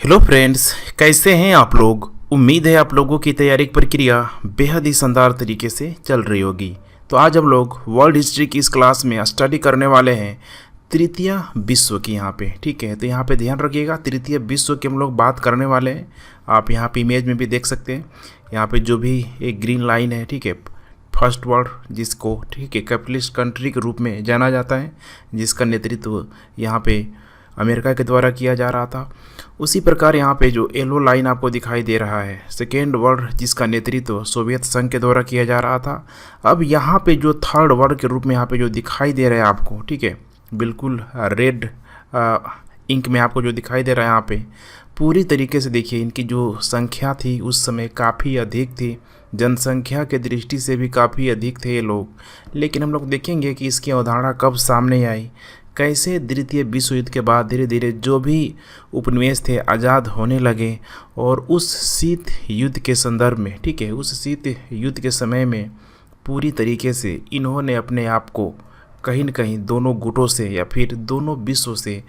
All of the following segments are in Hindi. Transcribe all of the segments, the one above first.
हेलो फ्रेंड्स, कैसे हैं आप लोग। उम्मीद है आप लोगों की तैयारी की प्रक्रिया बेहद ही शानदार तरीके से चल रही होगी। तो आज हम लोग वर्ल्ड हिस्ट्री की इस क्लास में स्टडी करने वाले हैं तृतीय विश्व की। यहाँ पे ठीक है, तो यहाँ पे ध्यान रखिएगा, तृतीय विश्व की हम लोग बात करने वाले हैं। आप यहाँ पे इमेज में भी देख सकते हैं, यहाँ पे जो भी एक ग्रीन लाइन है, ठीक है, फर्स्ट वर्ल्ड, जिसको ठीक है कैपिटलिस्ट कंट्री के रूप में जाना जाता है, जिसका नेतृत्व यहाँ पे अमेरिका के द्वारा किया जा रहा था। उसी प्रकार यहाँ पे जो येलो लाइन आपको दिखाई दे रहा है, सेकेंड वर्ल्ड, जिसका नेतृत्व सोवियत संघ के द्वारा किया जा रहा था। अब यहाँ पे जो थर्ड वर्ल्ड के रूप में यहाँ पे जो दिखाई दे रहा है आपको, ठीक है, बिल्कुल रेड इंक में आपको जो दिखाई दे रहा है यहाँ पे, पूरी तरीके से देखिए इनकी जो संख्या थी उस समय काफ़ी अधिक थी, जनसंख्या के दृष्टि से भी काफ़ी अधिक थे ये लोग। लेकिन हम लोग देखेंगे कि इसकी अवधारणा कब सामने आई, कैसे द्वितीय विश्व युद्ध के बाद धीरे धीरे जो भी उपनिवेश थे आज़ाद होने लगे, और उस शीत युद्ध के संदर्भ में, ठीक है, उस शीत युद्ध के समय में पूरी तरीके से इन्होंने अपने आप को कहीं न कहीं दोनों गुटों से या फिर दोनों विश्व से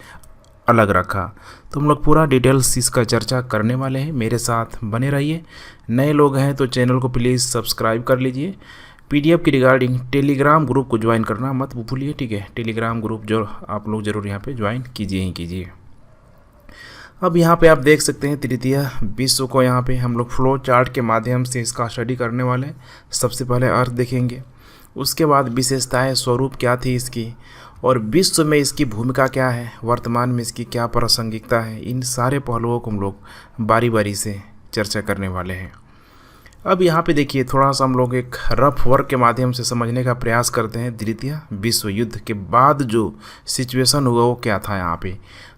अलग रखा। तो हम लोग पूरा डिटेल्स इसका चर्चा करने वाले हैं, मेरे साथ बने रहिए। नए लोग हैं तो चैनल को प्लीज़ सब्सक्राइब कर लीजिए। पीडीएफ की रिगार्डिंग टेलीग्राम ग्रुप को ज्वाइन करना मत भूलिए, ठीक है, टेलीग्राम ग्रुप जो आप लोग ज़रूर यहाँ पे ज्वाइन कीजिए ही कीजिए। अब यहाँ पे आप देख सकते हैं तृतीय विश्व को, यहाँ पे हम लोग फ्लो चार्ट के माध्यम से इसका स्टडी करने वाले हैं। सबसे पहले अर्थ देखेंगे, उसके बाद विशेषताएं, स्वरूप क्या थी इसकी, और विश्व में इसकी भूमिका क्या है, वर्तमान में इसकी क्या प्रासंगिकता है। इन सारे पहलुओं को हम लोग बारी बारी से चर्चा करने वाले हैं। अब यहाँ पे देखिए, थोड़ा सा हम लोग एक रफ वर्क के माध्यम से समझने का प्रयास करते हैं द्वितीय विश्व युद्ध के बाद जो सिचुएशन हुआ वो क्या था यहाँ पे।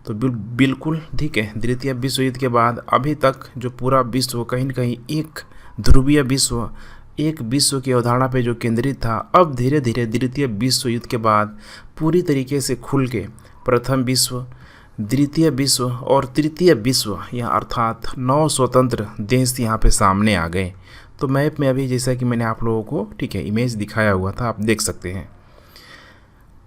तो बिल्कुल ठीक है, द्वितीय विश्व युद्ध के बाद अभी तक जो पूरा विश्व कहीं न कहीं एक ध्रुवीय विश्व, एक विश्व की अवधारणा पे जो केंद्रित था, अब धीरे धीरे द्वितीय विश्व युद्ध के बाद पूरी तरीके से खुल के प्रथम विश्व, द्वितीय विश्व और तृतीय विश्व, या अर्थात 9 स्वतंत्र देश यहाँ पे सामने आ गए। तो मैप में अभी जैसा कि मैंने आप लोगों को ठीक है इमेज दिखाया हुआ था, आप देख सकते हैं।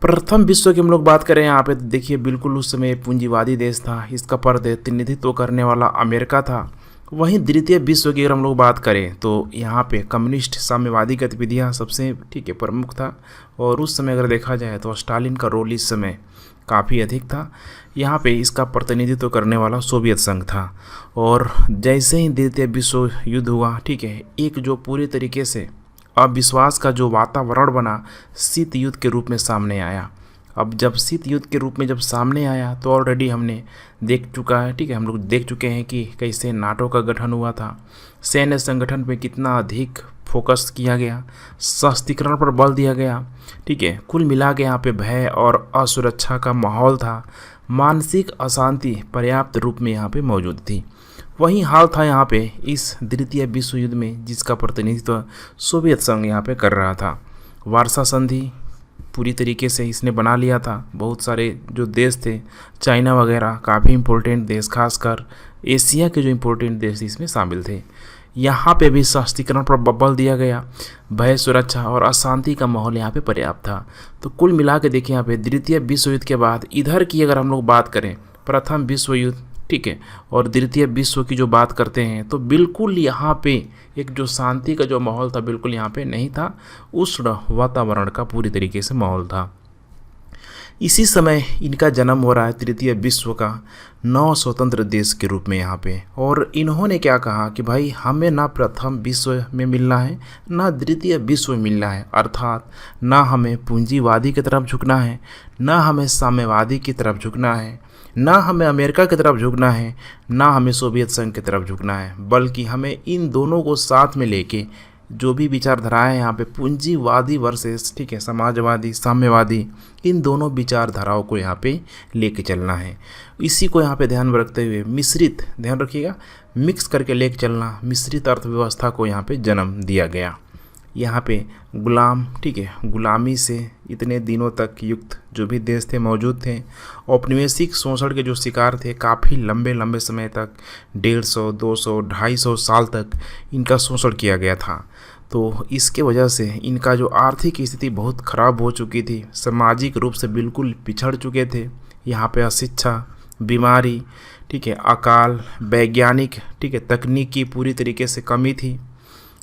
प्रथम विश्व की हम लोग बात करें यहाँ पे, तो देखिए बिल्कुल उस समय पूंजीवादी देश था, इसका प्रतिनिधित्व करने वाला अमेरिका था। वहीं द्वितीय विश्व की अगर हम लोग बात करें तो यहाँ पे कम्युनिस्ट साम्यवादी गतिविधियाँ सबसे ठीक है प्रमुख था, और उस समय अगर देखा जाए तो स्टालिन का रोल इस समय काफ़ी अधिक था। यहाँ पे इसका प्रतिनिधित्व करने वाला सोवियत संघ था। और जैसे ही द्वितीय विश्व युद्ध हुआ, ठीक है, एक जो पूरी तरीके से अविश्वास का जो वातावरण बना, शीत युद्ध के रूप में सामने आया। अब जब शीत युद्ध के रूप में जब सामने आया तो ऑलरेडी हमने देख चुका है, ठीक है, हम लोग देख चुके हैं कि कैसे नाटो का गठन हुआ था, सैन्य संगठन पे कितना अधिक फोकस किया गया, सशक्तिकरण पर बल दिया गया, ठीक है। कुल मिला के यहाँ पे भय और असुरक्षा का माहौल था, मानसिक अशांति पर्याप्त रूप में यहाँ पे मौजूद थी। वही हाल था यहाँ पे इस द्वितीय विश्व युद्ध में, जिसका प्रतिनिधित्व सोवियत संघ यहाँ पे कर रहा था। वार्सा संधि पूरी तरीके से इसने बना लिया था। बहुत सारे जो देश थे, चाइना वगैरह, काफ़ी इम्पोर्टेंट देश, खासकर एशिया के जो इम्पोर्टेंट देश इसमें शामिल थे। यहाँ पे भी सशक्तिकरण पर बल दिया गया, भय, सुरक्षा और अशांति का माहौल यहाँ पे पर्याप्त था। तो कुल मिला के देखिए यहाँ पे द्वितीय विश्व युद्ध के बाद इधर की अगर हम लोग बात करें, प्रथम विश्व युद्ध, ठीक है, और द्वितीय विश्व की जो बात करते हैं, तो बिल्कुल यहाँ पे एक जो शांति का जो माहौल था बिल्कुल यहाँ पे नहीं था, उष्ण वातावरण का पूरी तरीके से माहौल था। इसी समय इनका जन्म हो रहा है तृतीय विश्व का 9 स्वतंत्र देश के रूप में यहाँ पे। और इन्होंने क्या कहा कि भाई हमें ना प्रथम विश्व में मिलना है ना द्वितीय विश्व में मिलना है, अर्थात ना हमें पूंजीवादी की तरफ झुकना है, ना हमें साम्यवादी की तरफ झुकना है, ना हमें अमेरिका की तरफ झुकना है, ना हमें सोवियत संघ की तरफ झुकना है, बल्कि हमें इन दोनों को साथ में लेके जो भी विचारधाराएं यहाँ पे पूंजीवादी वर्सेस, ठीक है, समाजवादी, साम्यवादी, इन दोनों विचारधाराओं को यहाँ पे लेके चलना है। इसी को यहाँ पे ध्यान में रखते हुए मिश्रित, ध्यान रखिएगा, मिक्स करके लेके चलना, मिश्रित अर्थव्यवस्था को यहाँ पे जन्म दिया गया। यहाँ पे गुलाम, ठीक है, गुलामी से इतने दिनों तक युक्त जो भी देश थे मौजूद थे, औपनिवेशिक शोषण के जो शिकार थे, काफ़ी लंबे लंबे समय तक 150, 200, 250 साल तक इनका शोषण किया गया था। तो इसके वजह से इनका जो आर्थिक स्थिति बहुत ख़राब हो चुकी थी, सामाजिक रूप से बिल्कुल पिछड़ चुके थे। यहाँ पे अशिक्षा, बीमारी, ठीक है, अकाल, वैज्ञानिक, ठीक है, तकनीक की पूरी तरीके से कमी थी।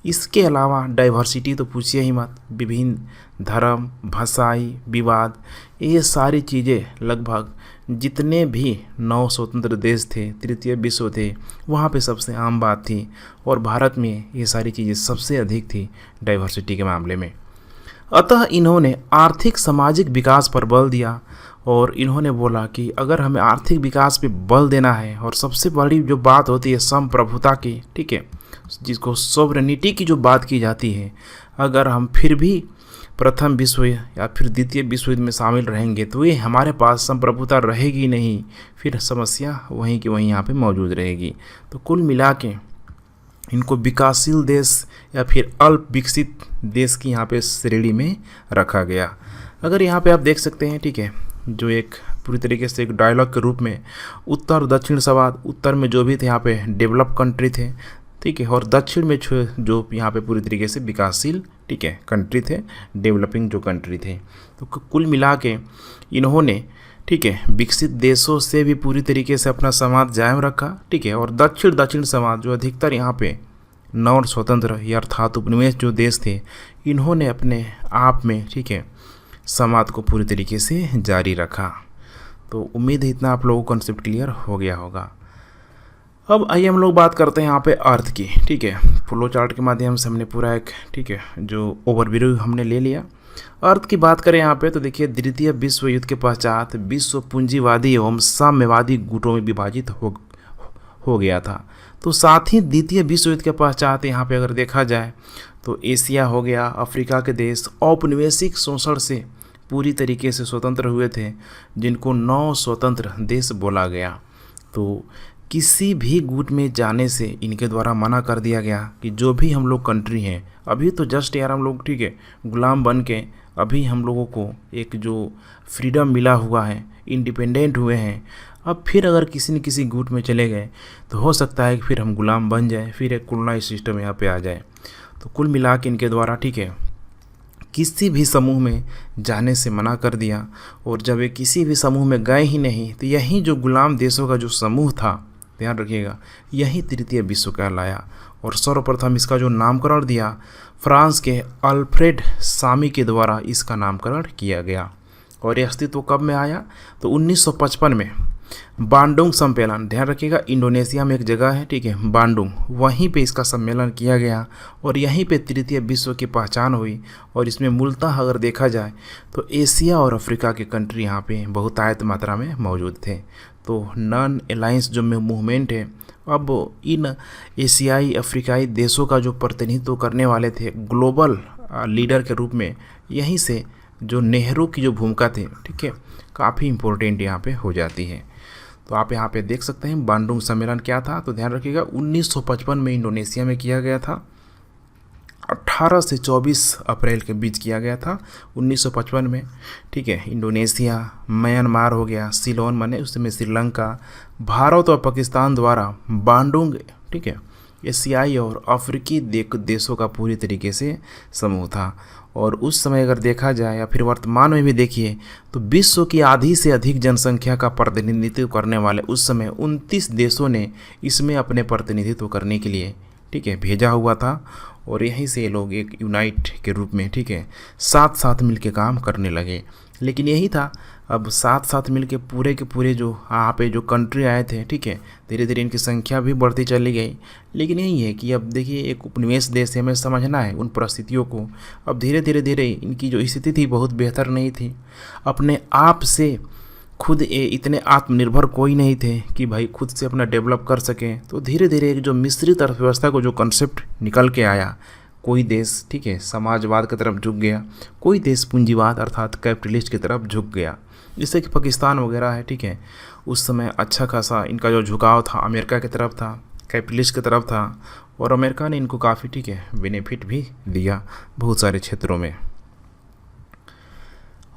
इसके अलावा डाइवर्सिटी तो पूछिए ही मत, विभिन्न धर्म, भाषाई विवाद, ये सारी चीज़ें लगभग जितने भी 9 स्वतंत्र देश थे, तृतीय विश्व थे, वहाँ पे सबसे आम बात थी। और भारत में ये सारी चीज़ें सबसे अधिक थी डाइवर्सिटी के मामले में। अतः इन्होंने आर्थिक सामाजिक विकास पर बल दिया और इन्होंने बोला कि अगर हमें आर्थिक विकास पे बल देना है, और सबसे बड़ी जो बात होती है संप्रभुता की, ठीक है, जिसको सोवरेनिटी की जो बात की जाती है, अगर हम फिर भी प्रथम विश्व या फिर द्वितीय विश्व युद्ध में शामिल रहेंगे तो ये हमारे पास संप्रभुता रहेगी नहीं, फिर समस्या वहीं की वहीं यहाँ पे मौजूद रहेगी। तो कुल मिला के इनको विकासशील देश या फिर अल्प विकसित देश की यहाँ पे श्रेणी में रखा गया। अगर यहाँ पे आप देख सकते हैं, ठीक है, जो एक पूरी तरीके से एक डायलॉग के रूप में उत्तर दक्षिण संवाद, उत्तर में जो भी थे यहाँ पे डेवलप कंट्री थे, ठीक है, और दक्षिण में जो यहाँ पे पूरी तरीके से विकासशील, ठीक है, कंट्री थे, डेवलपिंग जो कंट्री थे। तो कुल मिला के इन्होंने, ठीक है, विकसित देशों से भी पूरी तरीके से अपना समाज जायम रखा, ठीक है, और दक्षिण समाज जो अधिकतर यहाँ पे नव स्वतंत्र या अर्थात उपनिवेश जो देश थे, इन्होंने अपने आप में, ठीक है, समाज को पूरी तरीके से जारी रखा। तो उम्मीद है इतना आप लोगों को कॉन्सेप्ट क्लियर हो गया होगा। अब आइए हम लोग बात करते हैं यहाँ पे अर्थ की, ठीक है। फ्लो चार्ट के माध्यम से हमने पूरा एक, ठीक है, जो ओवरव्यू हमने ले लिया। अर्थ की बात करें यहाँ पे तो देखिए, द्वितीय विश्व युद्ध के पश्चात विश्व पूंजीवादी एवं साम्यवादी गुटों में विभाजित हो गया था। तो साथ ही द्वितीय विश्व युद्ध के पश्चात यहाँ पे अगर देखा जाए तो एशिया हो गया, अफ्रीका के देश औपनिवेशिक शोषण से पूरी तरीके से स्वतंत्र हुए थे, जिनको 9 स्वतंत्र देश बोला गया। तो किसी भी गुट में जाने से इनके द्वारा मना कर दिया गया कि जो भी हम लोग कंट्री हैं, अभी तो जस्ट यार हम लोग, ठीक है, गुलाम बन के अभी हम लोगों को एक जो फ्रीडम मिला हुआ है, इंडिपेंडेंट हुए हैं, अब फिर अगर किसी न किसी गुट में चले गए तो हो सकता है कि फिर हम गुलाम बन जाए, फिर एक कॉलोनाइज सिस्टम यहाँ पे आ जाए। तो कुल मिला के इनके द्वारा, ठीक है, किसी भी समूह में जाने से मना कर दिया। और जब ये किसी भी समूह में गए ही नहीं तो यही जो गुलाम देशों का जो समूह था, ध्यान रखिएगा, यही तृतीय विश्व कहलाया। और सर्वप्रथम इसका जो नामकरण दिया फ्रांस के अल्फ्रेड सामी के द्वारा इसका नामकरण किया गया। और यह अस्तित्व कब में आया तो 1955 में बांडुंग सम्मेलन, ध्यान रखिएगा, इंडोनेशिया में एक जगह है, ठीक है, बांडुंग, वहीं पे इसका सम्मेलन किया गया और यहीं पे तृतीय विश्व की पहचान हुई। और इसमें मूलतः अगर देखा जाए तो एशिया और अफ्रीका के कंट्री यहाँ पे बहुतायत मात्रा में मौजूद थे। तो नॉन अलायंस जो मूवमेंट है, अब इन एशियाई अफ्रीकाई देशों का जो प्रतिनिधित्व करने वाले थे ग्लोबल लीडर के रूप में, यहीं से जो नेहरू की जो भूमिका थी, ठीक है, काफ़ी इम्पोर्टेंट यहाँ पे हो जाती है। तो आप यहाँ पे देख सकते हैं बांडुंग सम्मेलन क्या था, तो ध्यान रखिएगा 1955 में इंडोनेशिया में किया गया था, 18 से 24 अप्रैल के बीच किया गया था 1955 में, ठीक है। इंडोनेशिया, म्यांमार हो गया, सिलोन माने उसमें श्रीलंका, भारत और पाकिस्तान द्वारा बांडुंग, ठीक है, एशियाई और अफ्रीकी देशों का पूरी तरीके से समूह था। और उस समय अगर देखा जाए या फिर वर्तमान में भी देखिए तो विश्व की आधी से अधिक जनसंख्या का प्रतिनिधित्व करने वाले उस समय 29 देशों ने इसमें अपने प्रतिनिधित्व करने के लिए, ठीक है, भेजा हुआ था। और यहीं से लोग एक यूनाइट के रूप में, ठीक है, साथ साथ मिलके काम करने लगे। लेकिन यही था, अब साथ साथ मिलके पूरे के पूरे जो यहाँ पे जो कंट्री आए थे, ठीक है, धीरे धीरे इनकी संख्या भी बढ़ती चली गई। लेकिन यही है कि अब देखिए एक उपनिवेश देश है, हमें समझना है उन परिस्थितियों को। अब धीरे धीरे इनकी जो स्थिति थी बहुत बेहतर नहीं थी, अपने आप से खुद इतने आत्मनिर्भर कोई नहीं थे कि भाई खुद से अपना डेवलप कर सकें। तो धीरे धीरे एक जो मिश्रित अर्थव्यवस्था को जो कंसेप्ट निकल के आया, कोई देश, ठीक है, समाजवाद की तरफ झुक गया, कोई देश पूंजीवाद अर्थात कैपिटलिस्ट की तरफ झुक गया। जैसे कि पाकिस्तान वगैरह है, ठीक है, उस समय अच्छा खासा इनका जो झुकाव था अमेरिका की तरफ था, कैपिटलिस्ट की तरफ था। और अमेरिका ने इनको काफ़ी, ठीक है, बेनिफिट भी दिया बहुत सारे क्षेत्रों में।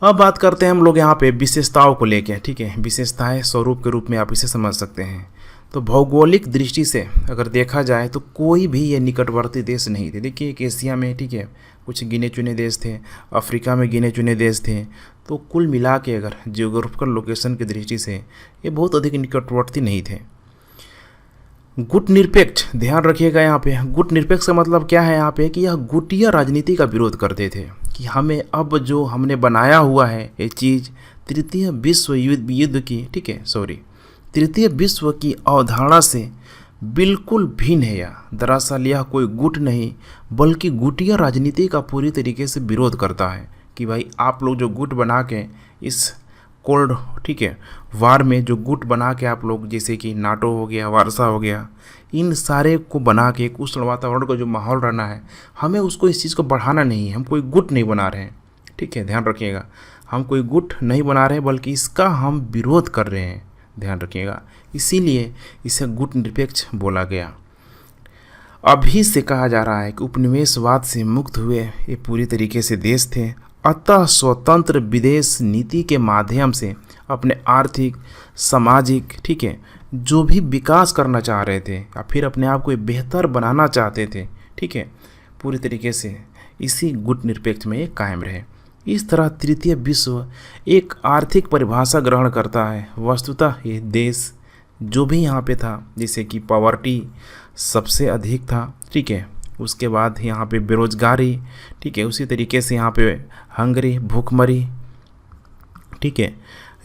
अब बात करते हैं हम लोग यहाँ पे विशेषताओं को लेके, ठीक है, विशेषताएं स्वरूप के रूप में आप इसे समझ सकते हैं। तो भौगोलिक दृष्टि से अगर देखा जाए तो कोई भी ये निकटवर्ती देश नहीं थे। देखिए एक एशिया में, ठीक है, कुछ गिने चुने देश थे, अफ्रीका में गिने चुने देश थे, तो कुल मिला के अगर जियोग्राफिकल लोकेशन की दृष्टि से ये बहुत अधिक निकटवर्ती नहीं थे। गुट निरपेक्ष, ध्यान रखिएगा यहाँ पे, गुट निरपेक्ष का मतलब क्या है यहाँ पे कि यह गुटिया राजनीति का विरोध करते थे कि हमें अब जो हमने बनाया हुआ है ये चीज़ तृतीय विश्व युद्ध की, ठीक है, तृतीय विश्व की अवधारणा से बिल्कुल भिन्न है। यह दरअसल यह कोई गुट नहीं बल्कि गुटिया राजनीति का पूरी तरीके से विरोध करता है कि भाई आप लोग जो गुट बना के इस कोल्ड, ठीक है, वार में जो गुट बना के आप लोग, जैसे कि नाटो हो गया, वारसा हो गया, इन सारे को बना के एक उष्ण वातावरण का जो माहौल रहना है, हमें उसको, इस चीज़ को बढ़ाना नहीं है। हम कोई गुट नहीं बना रहे हैं, ठीक है, ध्यान रखिएगा, हम कोई गुट नहीं बना रहे हैं बल्कि इसका हम विरोध कर रहे हैं, ध्यान रखिएगा, इसीलिए इसे गुट निरपेक्ष बोला गया। अभी से कहा जा रहा है कि उपनिवेशवाद से मुक्त हुए ये पूरी तरीके से देश थे, अतः स्वतंत्र विदेश नीति के माध्यम से अपने आर्थिक, सामाजिक, ठीक है, जो भी विकास करना चाह रहे थे या फिर अपने आप को बेहतर बनाना चाहते थे, ठीक है, पूरी तरीके से इसी गुट निरपेक्ष में ये कायम रहे। इस तरह तृतीय विश्व एक आर्थिक परिभाषा ग्रहण करता है। वस्तुतः ये देश जो भी यहाँ पे था, जैसे कि पॉवर्टी सबसे अधिक था, ठीक है, उसके बाद यहाँ पे बेरोजगारी, ठीक है, उसी तरीके से यहाँ पे हंगरी, भूखमरी, ठीक है,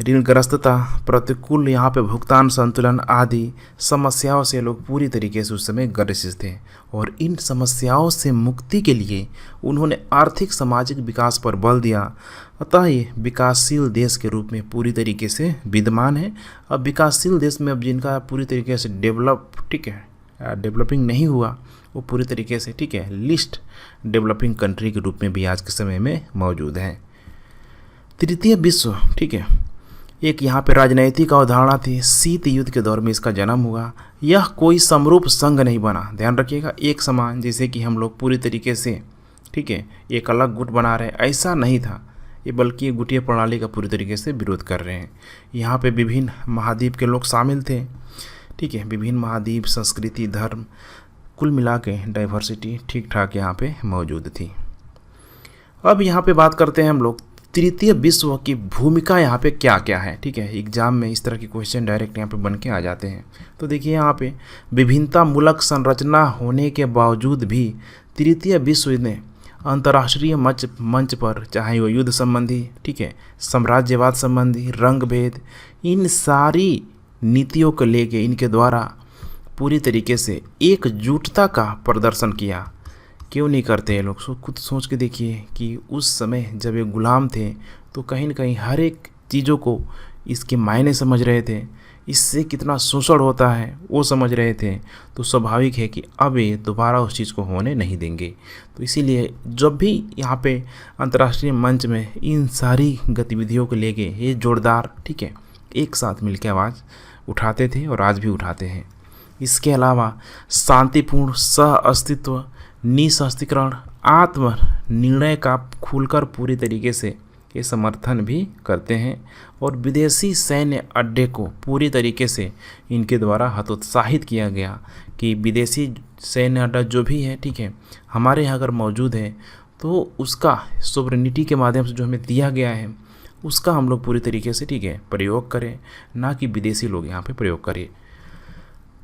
ऋणग्रस्तता, प्रतिकूल यहाँ पे भुगतान संतुलन आदि समस्याओं से लोग पूरी तरीके से उस समय ग्रसित थे और इन समस्याओं से मुक्ति के लिए उन्होंने आर्थिक सामाजिक विकास पर बल दिया। अतः ये विकासशील देश के रूप में पूरी तरीके से विद्यमान है। अब विकासशील देश में अब जिनका पूरी तरीके से डेवलपिंग नहीं हुआ वो पूरी तरीके से, ठीक है, लिस्ट डेवलपिंग कंट्री के रूप में भी आज के समय में मौजूद है। तृतीय विश्व, ठीक है, एक यहाँ पे राजनैतिक अवधारणा थी। शीत युद्ध के दौर में इसका जन्म हुआ। यह कोई समरूप संघ नहीं बना, ध्यान रखिएगा, एक समान, जैसे कि हम लोग पूरी तरीके से, ठीक है, एक अलग गुट बना रहे हैं, ऐसा नहीं था ये, बल्कि गुटिया प्रणाली का पूरी तरीके से विरोध कर रहे हैं। यहाँ पे विभिन्न महाद्वीप के लोग शामिल थे, ठीक है, विभिन्न महाद्वीप, संस्कृति, धर्म, कुल मिला के डाइवर्सिटी ठीक ठाक यहाँ पे मौजूद थी। अब यहाँ पे बात करते हैं हम लोग तृतीय विश्व की भूमिका यहाँ पे क्या क्या है, ठीक है, एग्जाम में इस तरह के क्वेश्चन डायरेक्ट यहाँ पे बन के आ जाते हैं। तो देखिए यहाँ पे विभिन्नता मूलक संरचना होने के बावजूद भी तृतीय विश्व ने अंतर्राष्ट्रीय मंच पर, चाहे वो युद्ध संबंधी, ठीक है, साम्राज्यवाद संबंधी, रंग भेद, इन सारी नीतियों को लेके इनके द्वारा पूरी तरीके से एकजुटता का प्रदर्शन किया। क्यों नहीं करते ये लोग? खुद सोच के देखिए कि उस समय जब ये गुलाम थे तो कहीं न कहीं हर एक चीज़ों को इसके मायने समझ रहे थे, इससे कितना शोषण होता है वो समझ रहे थे। तो स्वाभाविक है कि अब ये दोबारा उस चीज़ को होने नहीं देंगे। तो इसीलिए जब भी यहाँ पे अंतर्राष्ट्रीय मंच में इन सारी गतिविधियों को लेके ये जोरदार, ठीक है, एक साथ मिलकर आवाज़ उठाते थे और आज भी उठाते हैं। इसके अलावा शांतिपूर्ण सह अस्तित्व, निःशस्त्रीकरण, आत्म निर्णय का खुलकर पूरी तरीके से ये समर्थन भी करते हैं और विदेशी सैन्य अड्डे को पूरी तरीके से इनके द्वारा हतोत्साहित किया गया कि विदेशी सैन्य अड्डा जो भी है, ठीक है, हमारे यहाँ अगर मौजूद है तो उसका सोवरेनिटी के माध्यम से जो हमें दिया गया है उसका हम लोग पूरी तरीके से, ठीक है, प्रयोग करें, ना कि विदेशी लोग यहाँ पे प्रयोग करें।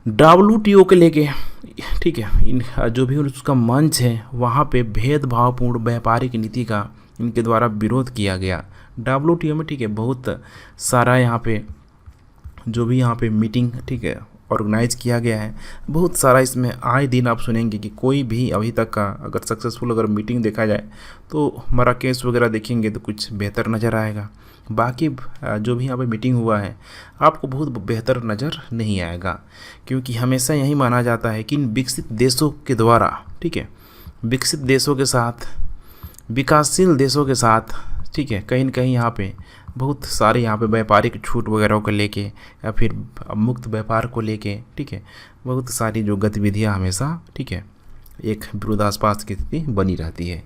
WTO के लेके, ठीक है, इन जो भी उसका मंच है वहाँ पे भेदभावपूर्ण व्यापारिक नीति का इनके द्वारा विरोध किया गया। WTO में, ठीक है, बहुत सारा यहाँ पे जो भी यहाँ पे मीटिंग, ठीक है, ऑर्गेनाइज किया गया है, बहुत सारा इसमें आए दिन आप सुनेंगे कि कोई भी अभी तक का अगर सक्सेसफुल अगर मीटिंग देखा जाए तो मराकेश वगैरह देखेंगे तो कुछ बेहतर नज़र आएगा। बाकी जो भी यहाँ पे मीटिंग हुआ है आपको बहुत बेहतर नज़र नहीं आएगा, क्योंकि हमेशा यही माना जाता है कि इन विकसित देशों के द्वारा, ठीक है, विकसित देशों के साथ, विकासशील देशों के साथ, ठीक है, कहीं न कहीं यहाँ पे बहुत सारे यहाँ पे व्यापारिक छूट वगैरह को लेके या फिर मुक्त व्यापार को लेके, ठीक है, बहुत सारी जो गतिविधियाँ हमेशा, ठीक है, एक विरोधाभास की स्थिति बनी रहती है।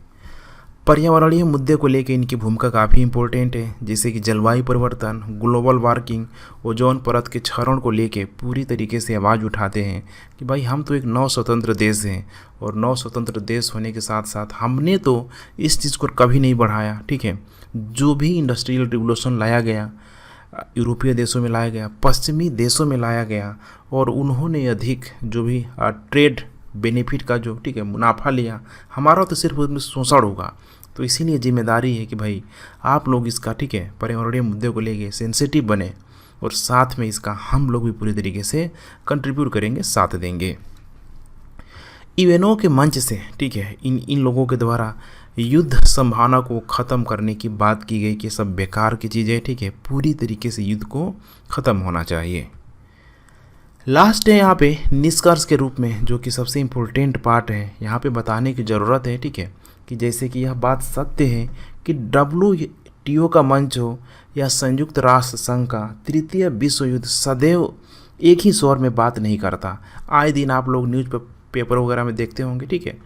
पर्यावरणीय मुद्दे को लेकर इनकी भूमिका काफ़ी इम्पोर्टेंट है, जैसे कि जलवायु परिवर्तन, ग्लोबल वार्मिंग, ओजोन परत के क्षरण को लेके पूरी तरीके से आवाज़ उठाते हैं कि भाई हम तो एक नव स्वतंत्र देश हैं, और नव स्वतंत्र देश होने के साथ साथ हमने तो इस चीज़ को कभी नहीं बढ़ाया। ठीक है, जो भी इंडस्ट्रियल रिवोल्यूशन लाया गया, यूरोपीय देशों में लाया गया, पश्चिमी देशों में लाया गया, और उन्होंने अधिक जो भी ट्रेड बेनिफिट का जो ठीक है मुनाफा लिया, हमारा तो सिर्फ उसमें शोषण होगा। तो इसीलिए जिम्मेदारी है कि भाई आप लोग इसका ठीक है पर्यावरणीय मुद्दे को लेके सेंसिटिव बने, और साथ में इसका हम लोग भी पूरी तरीके से कंट्रीब्यूट करेंगे, साथ देंगे। यूएनओ के मंच से ठीक है इन लोगों के द्वारा युद्ध संभावना को ख़त्म करने की बात की गई कि सब बेकार की चीज़ें, ठीक है, पूरी तरीके से युद्ध को ख़त्म होना चाहिए। लास्ट है यहाँ पे निष्कर्ष के रूप में, जो कि सबसे इम्पोर्टेंट पार्ट है, यहाँ पे बताने की ज़रूरत है, ठीक है, कि जैसे कि यह बात सत्य है कि WTO का मंच हो या संयुक्त राष्ट्र संघ का तृतीय विश्व युद्ध सदैव एक ही स्वर में बात नहीं करता। आए दिन आप लोग न्यूज़ पेपर वगैरह में देखते होंगे, ठीक है,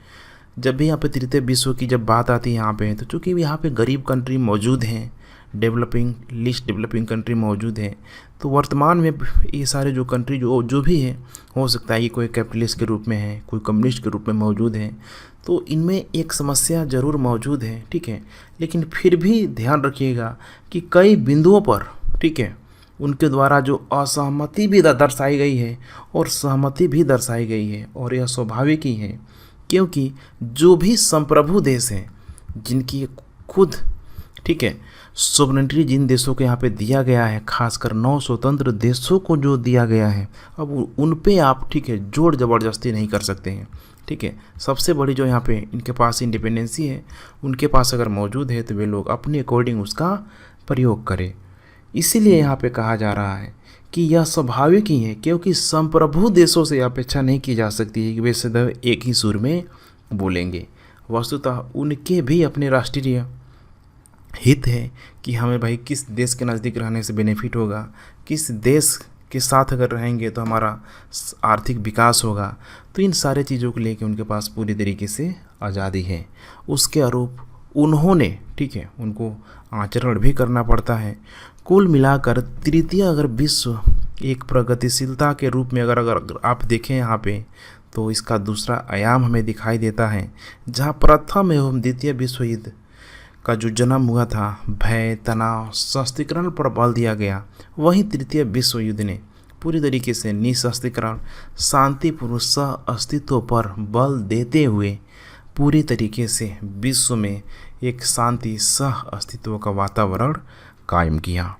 जब भी यहाँ पे तृतीय विश्व की जब बात आती है यहाँ पे, तो चूँकि यहाँ पे गरीब कंट्री मौजूद हैं, डेवलपिंग कंट्री मौजूद है, तो वर्तमान में ये सारे जो कंट्री जो भी है, हो सकता है कि कोई कैपिटलिस्ट के रूप में है, कोई कम्युनिस्ट के रूप में मौजूद है, तो इनमें एक समस्या ज़रूर मौजूद है, ठीक है, लेकिन फिर भी ध्यान रखिएगा कि कई बिंदुओं पर ठीक है उनके द्वारा जो असहमति भी दर्शाई गई है और सहमति भी दर्शाई गई है, और यह स्वाभाविक ही है, क्योंकि जो भी संप्रभु देश हैं जिनकी खुद ठीक है सोवरेनिटी जिन देशों के यहाँ पे दिया गया है, खासकर 9 स्वतंत्र देशों को जो दिया गया है, अब उन पे आप ठीक है जोर ज़बरदस्ती नहीं कर सकते हैं। ठीक है, सबसे बड़ी जो यहाँ पे इनके पास इंडिपेंडेंसी है, उनके पास अगर मौजूद है तो वे लोग अपने अकॉर्डिंग उसका प्रयोग करें। इसीलिए यहाँ पे कहा जा रहा है कि यह स्वाभाविक ही है, क्योंकि संप्रभु देशों से अपेक्षा नहीं की जा सकती है कि वे सदैव एक ही सुर में बोलेंगे। वस्तुतः उनके भी अपने राष्ट्रीय हित है कि हमें भाई किस देश के नज़दीक रहने से बेनिफिट होगा, किस देश के साथ अगर रहेंगे तो हमारा आर्थिक विकास होगा। तो इन सारे चीज़ों को लेके उनके पास पूरी तरीके से आज़ादी है। उसके अनुरूप उन्होंने ठीक है उनको आचरण भी करना पड़ता है। कुल मिलाकर तृतीय अगर विश्व एक प्रगतिशीलता के रूप में अगर आप देखें यहाँ पे, तो इसका दूसरा आयाम हमें दिखाई देता है, जहाँ प्रथम एवं द्वितीय विश्व युद्ध का जो जन्म हुआ था, भय, तनाव, सशस्त्रीकरण पर बल दिया गया, वहीं तृतीय विश्व युद्ध ने पूरी तरीके से निःशस्त्रीकरण, शांतिपूर्ण सह अस्तित्व पर बल देते हुए पूरी तरीके से विश्व में एक शांति सह अस्तित्व का वातावरण कायम किया।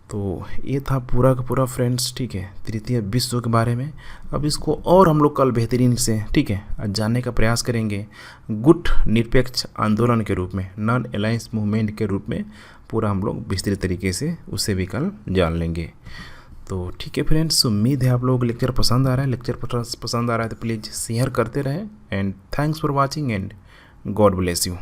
तो ये था पूरा का पूरा फ्रेंड्स, ठीक है, तृतीय विश्व के बारे में। अब इसको और हम लोग कल बेहतरीन से ठीक है जानने का प्रयास करेंगे, गुट निरपेक्ष आंदोलन के रूप में, नॉन अलायंस मूवमेंट के रूप में पूरा हम लोग विस्तृत तरीके से उसे भी कल जान लेंगे। तो ठीक है फ्रेंड्स, उम्मीद है आप लोग लेक्चर पसंद आ रहा है। लेक्चर पसंद आ रहा है तो प्लीज़ शेयर करते रहें, and thanks for watching and God bless you.